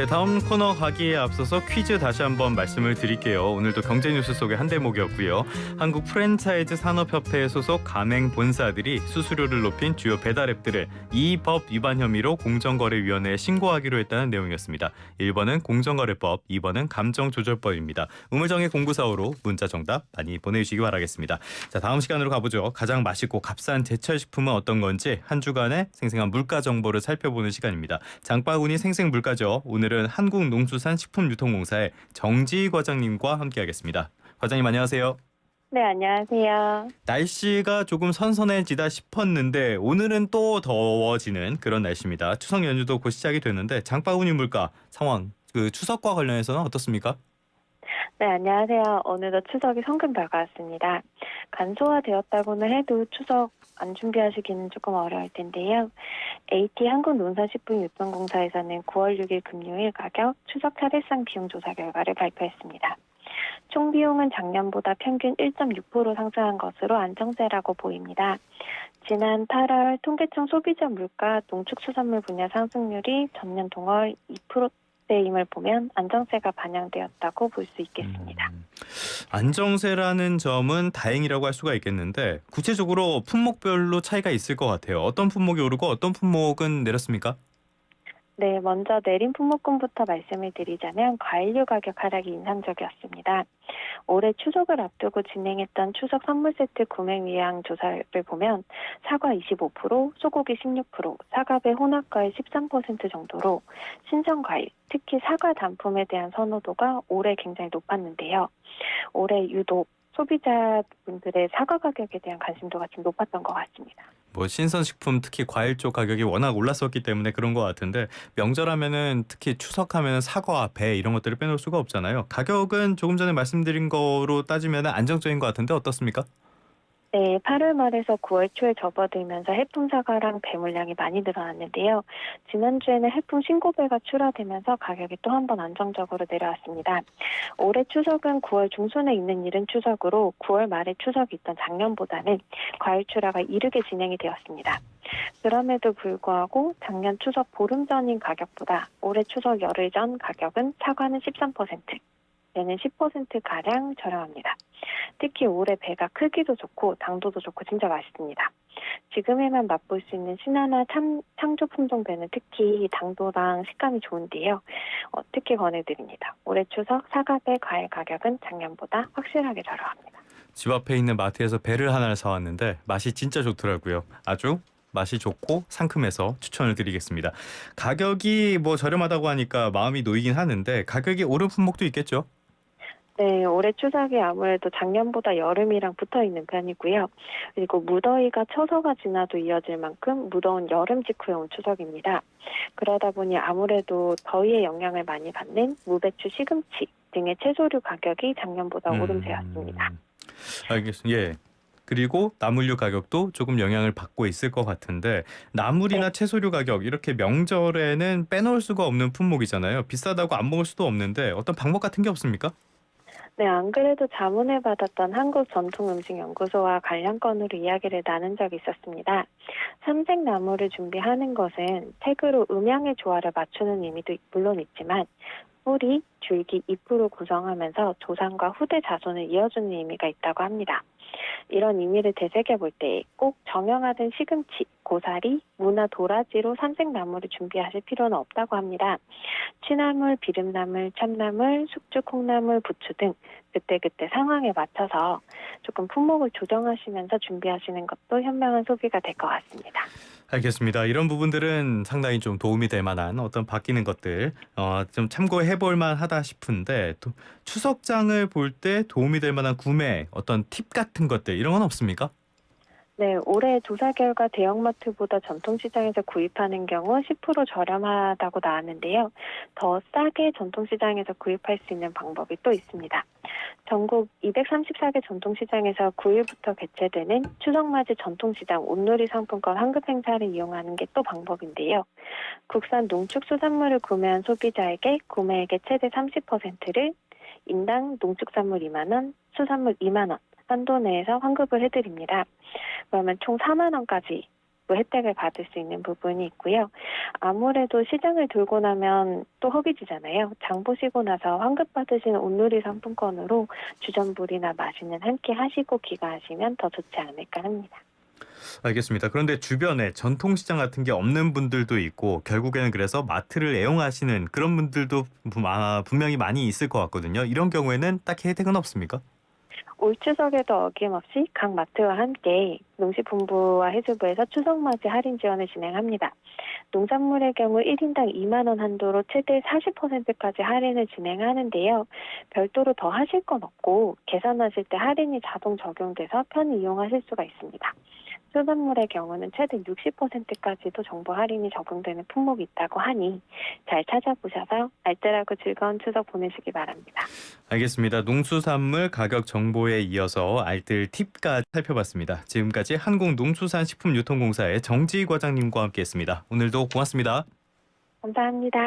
네, 다음 코너 가기에 앞서서 퀴즈 다시 한번 말씀을 드릴게요. 오늘도 경제 뉴스 속의 한 대목이었고요. 한국 프랜차이즈 산업협회에 소속 가맹 본사들이 수수료를 높인 주요 배달앱들을 이 법 위반 혐의로 공정거래위원회에 신고하기로 했다는 내용이었습니다. 1번은 공정거래법, 2번은 감정조절법입니다. 우물정의 0945로 문자 정답 많이 보내주시기 바라겠습니다. 자, 다음 시간으로 가보죠. 가장 맛있고 값싼 제철 식품은 어떤 건지 한 주간의 생생한 물가 정보를 살펴보는 시간입니다. 장바구니 생생물가죠. 오늘은 한국농수산식품유통공사의 정지희 과장님과 함께하겠습니다. 과장님 안녕하세요. 네, 안녕하세요. 날씨가 조금 선선해지다 싶었는데 오늘은 또 더워지는 그런 날씨입니다. 추석 연휴도 곧 시작이 되는데 장바구니 물가 상황, 추석과 관련해서는 어떻습니까? 네, 안녕하세요. 오늘도 추석이 성큼 다가왔습니다. 간소화되었다고는 해도 추석 안 준비하시기는 조금 어려울 텐데요. AT 한국농산식품유통공사에서는 9월 6일 금요일 가격 추석 차례상 비용 조사 결과를 발표했습니다. 총 비용은 작년보다 평균 1.6% 상승한 것으로 안정세라고 보입니다. 지난 8월 통계청 소비자 물가 농축수산물 분야 상승률이 전년 동월 2%대임을 보면 안정세가 반영되었다고 볼 수 있겠습니다. 안정세라는 점은 다행이라고 할 수가 있겠는데 구체적으로 품목별로 차이가 있을 것 같아요. 어떤 품목이 오르고 어떤 품목은 내렸습니까? 네, 먼저 내린 품목군부터 말씀을 드리자면 과일류 가격 하락이 인상적이었습니다. 올해 추석을 앞두고 진행했던 추석 선물 세트 구매 의향 조사를 보면 사과 25%, 소고기 16%, 사과배 혼합과일 13% 정도로 신선 과일, 특히 사과 단품에 대한 선호도가 올해 굉장히 높았는데요. 올해 유독 소비자분들의 사과 가격에 대한 관심도가 좀 높았던 것 같습니다. 신선식품 특히 과일 쪽 가격이 워낙 올랐었기 때문에 그런 것 같은데 명절하면은 특히 추석하면은 사과, 배 이런 것들을 빼놓을 수가 없잖아요. 가격은 조금 전에 말씀드린 거로 따지면 안정적인 것 같은데 어떻습니까? 네, 8월 말에서 9월 초에 접어들면서 해품 사과랑 배 물량이 많이 늘어났는데요. 지난주에는 해품 신고배가 출하되면서 가격이 또 한 번 안정적으로 내려왔습니다. 올해 추석은 9월 중순에 있는 이른 추석으로 9월 말에 추석이 있던 작년보다는 과일 출하가 이르게 진행이 되었습니다. 그럼에도 불구하고 작년 추석 보름 전인 가격보다 올해 추석 열흘 전 가격은 사과는 13%, 배는 10%가량 저렴합니다. 특히 올해 배가 크기도 좋고 당도도 좋고 진짜 맛있습니다. 지금에만 맛볼 수 있는 신하나 창조 품종 배는 특히 당도랑 식감이 좋은데요. 특히 권해드립니다. 올해 추석 사과배 과일 가격은 작년보다 확실하게 저렴합니다. 집 앞에 있는 마트에서 배를 하나를 사왔는데 맛이 진짜 좋더라고요. 아주 맛이 좋고 상큼해서 추천을 드리겠습니다. 가격이 저렴하다고 하니까 마음이 놓이긴 하는데 가격이 오른 품목도 있겠죠? 네, 올해 추석이 아무래도 작년보다 여름이랑 붙어있는 편이고요. 그리고 무더위가 처서가 지나도 이어질 만큼 무더운 여름 직후에 온 추석입니다. 그러다 보니 아무래도 더위의 영향을 많이 받는 무배추, 시금치 등의 채소류 가격이 작년보다 오름세였습니다. 알겠습니다. 예. 그리고 나물류 가격도 조금 영향을 받고 있을 것 같은데 나물이나 네. 채소류 가격 이렇게 명절에는 빼놓을 수가 없는 품목이잖아요. 비싸다고 안 먹을 수도 없는데 어떤 방법 같은 게 없습니까? 네, 안 그래도 자문을 받았던 한국전통음식연구소와 관련 건으로 이야기를 나눈 적이 있었습니다. 삼색나물을 준비하는 것은 색으로 음양의 조화를 맞추는 의미도 물론 있지만 뿌리, 줄기, 잎으로 구성하면서 조상과 후대 자손을 이어주는 의미가 있다고 합니다. 이런 의미를 되새겨볼 때 꼭 정형화된 시금치, 고사리, 무나 도라지로 삼색나물을 준비하실 필요는 없다고 합니다. 취나물, 비름나물, 참나물, 숙주, 콩나물, 부추 등 그때그때 상황에 맞춰서 조금 품목을 조정하시면서 준비하시는 것도 현명한 소비가 될 것 같습니다. 알겠습니다. 이런 부분들은 상당히 좀 도움이 될 만한 어떤 바뀌는 것들 좀 참고해 볼 만하다 싶은데 또 추석장을 볼 때 도움이 될 만한 구매 어떤 팁 같은 것들 이런 건 없습니까? 네, 올해 조사 결과 대형마트보다 전통시장에서 구입하는 경우 10% 저렴하다고 나왔는데요. 더 싸게 전통시장에서 구입할 수 있는 방법이 또 있습니다. 전국 234개 전통시장에서 9일부터 개최되는 추석맞이 전통시장 온누리 상품권 환급 행사를 이용하는 게 또 방법인데요. 국산 농축수산물을 구매한 소비자에게 구매액의 최대 30%를 인당 농축산물 2만 원, 수산물 2만 원, 한도 내에서 환급을 해드립니다. 그러면 총 4만 원까지 뭐 혜택을 받을 수 있는 부분이 있고요. 아무래도 시장을 돌고 나면 또 허기지잖아요. 장 보시고 나서 환급 받으시는 온누리 상품권으로 주전부리나 마시는 함께 하시고 귀가하시면 더 좋지 않을까 합니다. 알겠습니다. 그런데 주변에 전통시장 같은 게 없는 분들도 있고 결국에는 그래서 마트를 애용하시는 그런 분들도 분명히 많이 있을 것 같거든요. 이런 경우에는 딱히 혜택은 없습니까? 올 추석에도 어김없이 각 마트와 함께 농식품부와 해수부에서 추석맞이 할인 지원을 진행합니다. 농산물의 경우 1인당 2만 원 한도로 최대 40%까지 할인을 진행하는데요. 별도로 더 하실 건 없고 계산하실 때 할인이 자동 적용돼서 편히 이용하실 수가 있습니다. 수산물의 경우는 최대 60%까지도 정보 할인이 적용되는 품목이 있다고 하니 잘 찾아보셔서 알뜰하고 즐거운 추석 보내시기 바랍니다. 알겠습니다. 농수산물 가격 정보에 이어서 알뜰 팁까지 살펴봤습니다. 지금까지 한국농수산식품유통공사의 정지희 과장님과 함께했습니다. 오늘도 고맙습니다. 감사합니다.